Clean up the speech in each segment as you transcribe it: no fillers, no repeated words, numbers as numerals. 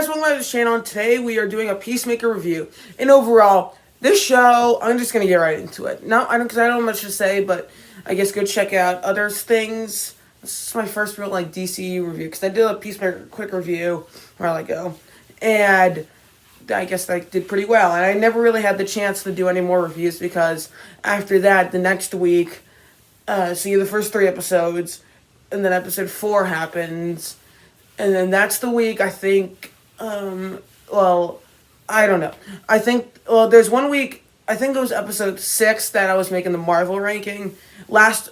guys, welcome back to the channel, and today we are doing a Peacemaker review. And overall, this show, I'm just going to get right into it. No, because I don't have much to say, but I guess go check out other things. This is my first real, DCU review, because I did a Peacemaker quick review a while ago, and I guess I did pretty well. And I never really had the chance to do any more reviews, because after that, the next week, see the first 3 episodes, and then episode 4 happens. And then that's the week, I think, I don't know. There's 1 week, I think it was episode 6 that I was making the Marvel ranking. Last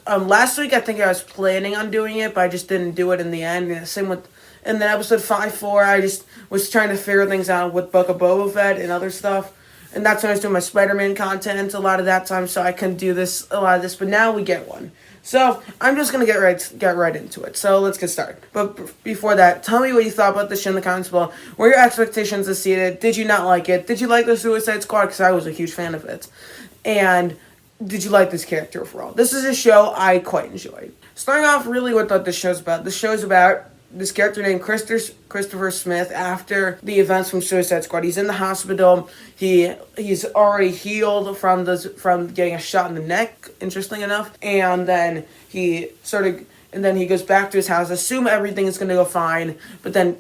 week, I think I was planning on doing it, but I just didn't do it in the end. And and then episode 5-4, I just was trying to figure things out with Book of Boba Fett and other stuff. And that's when I was doing my Spider-Man content a lot of that time, so I couldn't do a lot of this, but now we get one. So, I'm just going to get right into it. So, let's get started. But before that, tell me what you thought about this show in the comments below. Were your expectations exceeded? Did you not like it? Did you like the Suicide Squad? Because I was a huge fan of it. And did you like this character overall? This is a show I quite enjoyed. Starting off really what this show's about. This show's about this character named Christopher Smith after the events from Suicide Squad. He's in the hospital. He's already healed from getting a shot in the neck, interesting enough. And then he goes back to his house, assume everything is going to go fine, but then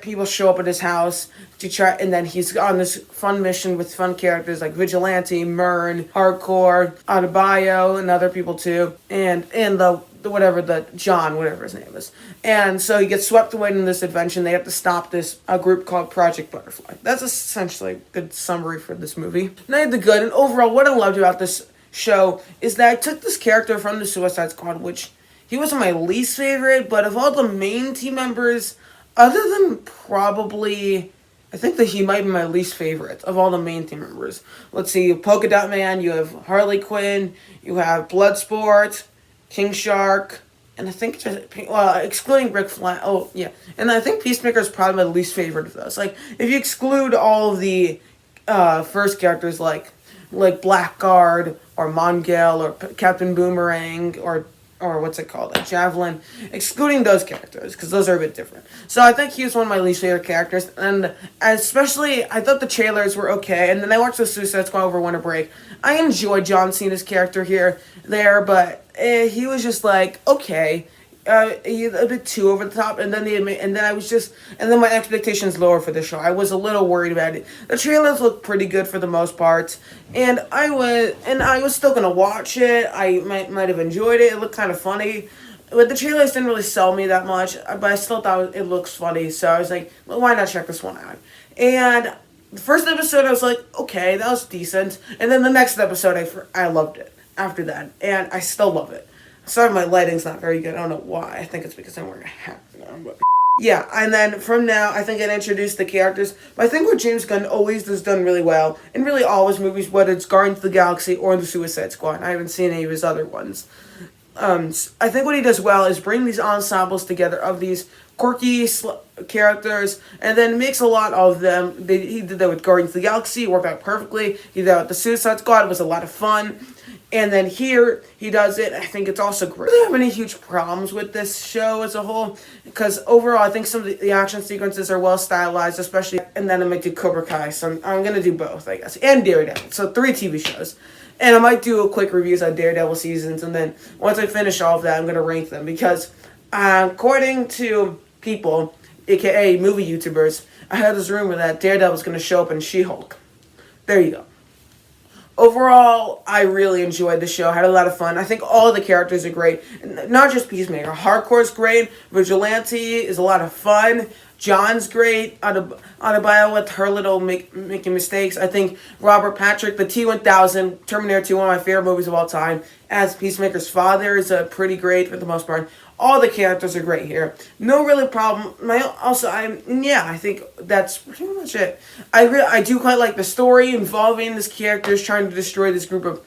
people show up at his house to try, and then he's on this fun mission with fun characters like Vigilante, Myrn, Hardcore, Adebayo, and other people too, and John, whatever his name is. And so he gets swept away in this adventure, and they have to stop a group called Project Butterfly. That's essentially a good summary for this movie. And I had the good, and overall, what I loved about this show is that I took this character from the Suicide Squad, which he wasn't my least favorite, but of all the main team members, other than probably, I think that he might be my least favorite of all the main team members. Let's see, Polka Dot Man, you have Harley Quinn, you have Bloodsport, King Shark, and I think excluding Rick Flag. Oh yeah, and I think Peacemaker is probably my least favorite of those. Like, if you exclude all of the first characters like Blackguard or Mongel or Captain Boomerang or what's it called, Javelin, excluding those characters, because those are a bit different. So I think he was one of my least favorite characters, and especially, I thought the trailers were okay, and then I watched the Suicide Squad over winter break. I enjoyed John Cena's character but he was just okay. He's a bit too over the top, and then my expectations lower for the show. I was a little worried about it. The trailers looked pretty good for the most part, and I was still gonna watch it. I might have enjoyed it. It looked kind of funny, but the trailers didn't really sell me that much. But I still thought it looks funny, so I was like, well, why not check this one out? And the first episode, I was like, okay, that was decent, and then the next episode, I loved it after that, and I still love it. Sorry, my lighting's not very good. I don't know why. I think it's because I'm wearing a hat now. But yeah, and then from now, I think I'd introduce the characters. But I think what James Gunn always has done really well, in really all his movies, whether it's Guardians of the Galaxy or The Suicide Squad. I haven't seen any of his other ones. I think what he does well is bring these ensembles together of these quirky characters, and then makes a lot of them. He did that with Guardians of the Galaxy, it worked out perfectly. He did that with The Suicide Squad, it was a lot of fun. And then here, he does it. I think it's also great. I don't have any huge problems with this show as a whole, because overall, I think some of the action sequences are well stylized, especially, and then I might do Cobra Kai, so I'm going to do both, I guess, and Daredevil, so 3 TV shows. And I might do a quick reviews on Daredevil seasons, and then once I finish all of that, I'm going to rank them, because according to people, aka movie YouTubers, I had this rumor that Daredevil's going to show up in She-Hulk. There you go. Overall, I really enjoyed the show. I had a lot of fun. I think all of the characters are great. Not just Peacemaker. Hardcore's great. Vigilante is a lot of fun. John's great. Adebayo with her little making mistakes. I think Robert Patrick, the T-1000, Terminator 2, one of my favorite movies of all time, as Peacemaker's father is pretty great for the most part. All the characters are great here. No really problem. I think that's pretty much it. I do quite like the story involving this characters trying to destroy this group of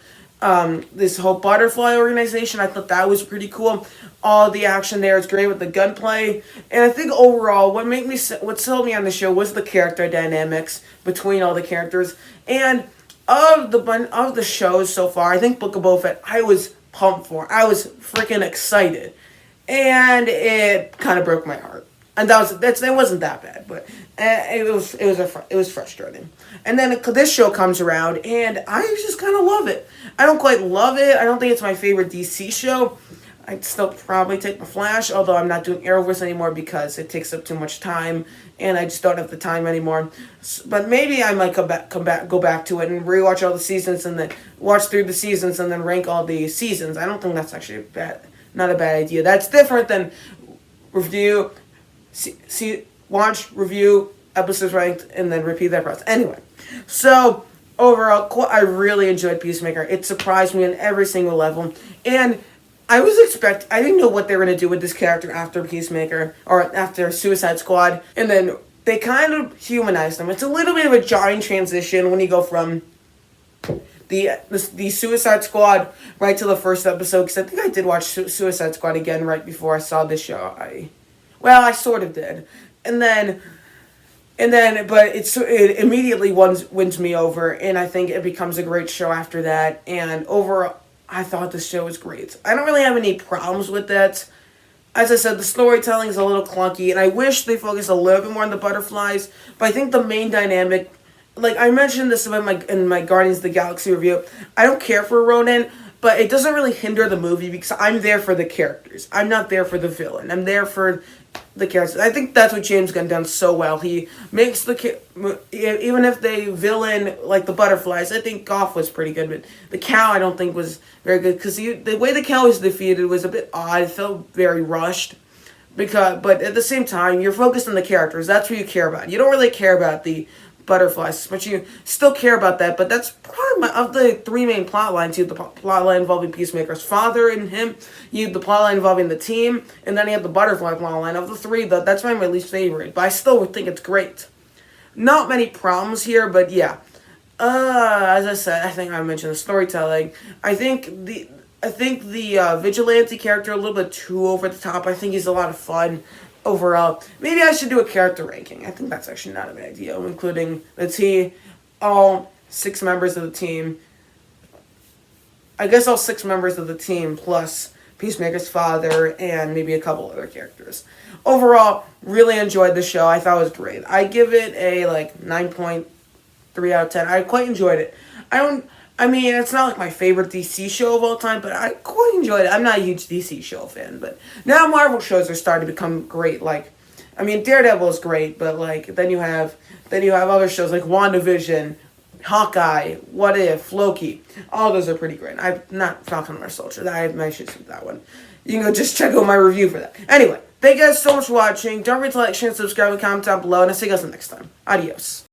this whole butterfly organization. I thought that was pretty cool. All the action there is great with the gunplay, and I think overall what sold me on the show was the character dynamics between all the characters. And of the shows so far, I think Book of Boba Fett I was pumped for. I was freaking excited. And it kind of broke my heart. And it wasn't that bad, but it was frustrating. And then this show comes around, and I just kind of love it. I don't quite love it. I don't think it's my favorite DC show. I'd still probably take the Flash, although I'm not doing Arrowverse anymore because it takes up too much time, and I just don't have the time anymore. But maybe I might go back to it and rewatch all the seasons, and then watch through the seasons, and then rank all the seasons. I don't think that's actually not a bad idea. That's different than review, watch, review, episodes ranked, and then repeat that process. Anyway, so overall, I really enjoyed Peacemaker. It surprised me on every single level, and I didn't know what they were going to do with this character after Peacemaker, or after Suicide Squad, and then they kind of humanized him. It's a little bit of a jarring transition when you go from the Suicide Squad right to the first episode, because I think I did watch Suicide Squad again right before I saw this show. I sort of did. But it immediately wins me over, and I think it becomes a great show after that, and overall, I thought this show was great. I don't really have any problems with that. As I said, the storytelling is a little clunky, and I wish they focused a little bit more on the butterflies, but I think the main dynamic, like I mentioned this in my Guardians of the Galaxy review, I don't care for Ronan, but it doesn't really hinder the movie because I'm there for the characters. I'm not there for the villain. I'm there for the characters. I think that's what James Gunn done so well. He makes even if they villain like the butterflies, I think Goff was pretty good, but the cow I don't think was very good because the way the cow was defeated was a bit odd. It felt very rushed. But at the same time, you're focused on the characters. That's what you care about. You don't really care about the butterflies, but you still care about that. But that's probably of the three main plot lines. You have the plot line involving Peacemaker's father and him. You have the plot line involving the team, and then you have the butterfly plot line. Of the three, that's my least favorite. But I still would think it's great. Not many problems here, but yeah. As I said, I think I mentioned the storytelling. I think the vigilante character a little bit too over the top. I think he's a lot of fun. Overall, maybe I should do a character ranking. I think that's actually not a bad idea, including all 6 members of the team. I guess all 6 members of the team plus Peacemaker's father and maybe a couple other characters. Overall, really enjoyed the show. I thought it was great. I give it a 9.3 out of 10. I quite enjoyed it. It's not like my favorite DC show of all time, but I quite enjoyed it. I'm not a huge DC show fan, but now Marvel shows are starting to become great. Daredevil is great, but then you have other shows like WandaVision, Hawkeye, What If, Loki. All those are pretty great. Not Falcon and Winter Soldier. I have my issues with that one. You can go just check out my review for that. Anyway, thank you guys so much for watching. Don't forget to like, share, and subscribe, and comment down below, and I'll see you guys next time. Adios.